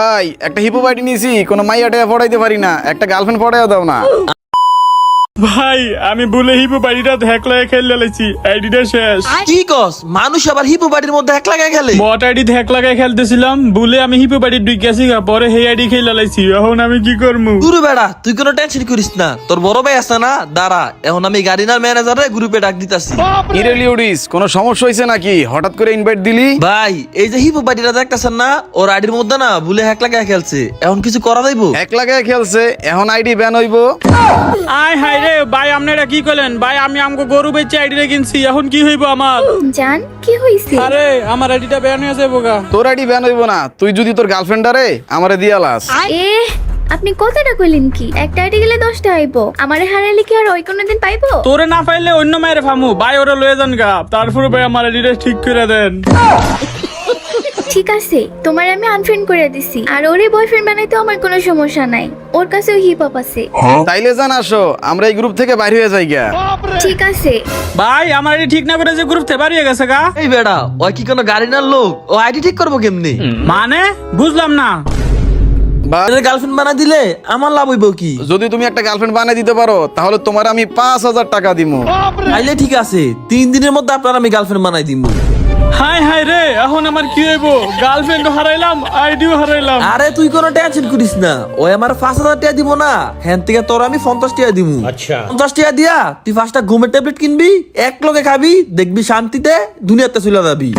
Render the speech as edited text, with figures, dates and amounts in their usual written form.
ভাই একটা hippo party নিয়েছি, কোনো মাইয়াটা পড়াইতে পারি না, একটা গার্লফ্রেন্ড পড়াইয়া দাও না। ভাই আমি ভুলে হিপো বাড়িটা হ্যাক লাগে খেলে লাইছি, আইডিটা শেষ। কি কস? মানুষ আবার হিপো বাড়ির মধ্যে এক লাগায় খেলে? বট আইডি হ্যাক লাগায় খেলতেছিলাম, ভুলে আমি হিপো বাড়ি ঢুকেছি, পরে হে আইডি খেলে লাইছি। এখন আমি কি করবো? গুরু বেড়া, তুই কোনো টেনশন করিস না, তোর বড় ভাই আছে না, দাঁড়া এখন আমি গাড়িনার ম্যানেজারে গ্রুপে ডাক দিতাছি। কিরে লিওডিস, কোনো সমস্যা হয়েছে নাকি? হঠাৎ করে ইনভাইট দিলি? ভাই এই যে হিপো বাড়িটা দেখতেছেন না, ওর আইডির মধ্যে না ভুলে হ্যাক লাগায় খেলছে, এখন কিছু করা যাইবো? এক লাগায় খেলছে, এখন আইডি ব্যান হইব। আয় হাই রে ভাই, আপনারা কি করলেন ভাই? আমি আমগো গরু বেচে আইডিটা কিনছি, এখন কি হইব আমার? জান কি হইছে? আরে আমার আইডিটা ব্যান হয়ে যাবো গা। তোর আইডি ব্যান হইব না, তুই যদি তোর গার্লফ্রেন্ডারে আমারে দিয়ালাস। এ আপনি কথাটা কইলেন কি? একটা আইডি গেলে 10টা আইবো, আমারে হারাইলে কি আর ওই কোনদিন পাইবো? তোরে না পাইলে অন্য মায়ের ফামু ভাই, ওরা লয়ে যান গা। তারপরে ভাই আমার আইডিটা ঠিক করে দেন। ঠিক আছে, তোমার আমি আনফ্রেন্ড করে দিছি, আর ওরে বয়ফ্রেন্ড বানাইতে আমার কোনো সমস্যা নাই, ওর কাছেও হিপ হপ আছে। তাইলে জান আসো, আমরা এই গ্রুপ থেকে বাইরে হয়ে যাই গা। ঠিক আছে। ভাই আমার আইডি ঠিক না করে যে গ্রুপ থেকে বাড়িয়ে গেছে গা। এই বেড়া, ওই কি কোনো গাড়িনার লোক? ও আইডি ঠিক করবো কেমনি? মানে বুঝলাম না। বা গার্লফ্রেন্ড বানা দিলে আমার লাভ হইব কি? যদি তুমি একটা গার্লফ্রেন্ড বানিয়ে দিতে পারো, তাহলে তোমার আমি 5,000 টাকা দিব। তাইলে ঠিক আছে, 3 দিনের মধ্যে আপনার আমি গার্লফ্রেন্ড বানাই দিব। হাই হাই রে, এখন আমার কি হইব? গার্লফ্রেন্ড হারাইলাম, আইডিও হারাইলাম। আরে তুই কোনো টেনশন করিস না, ওই আমার 5,000 টাকা দিব না, হ্যান থেকে তোর আমি 50 টাকা দিব। 50 টাকা দিয়া তুই 5টা ঘুমের ট্যাবলেট কিনবি, এক লগে খাবি, দেখবি শান্তিতে দুনিয়াতে চলে যাবি।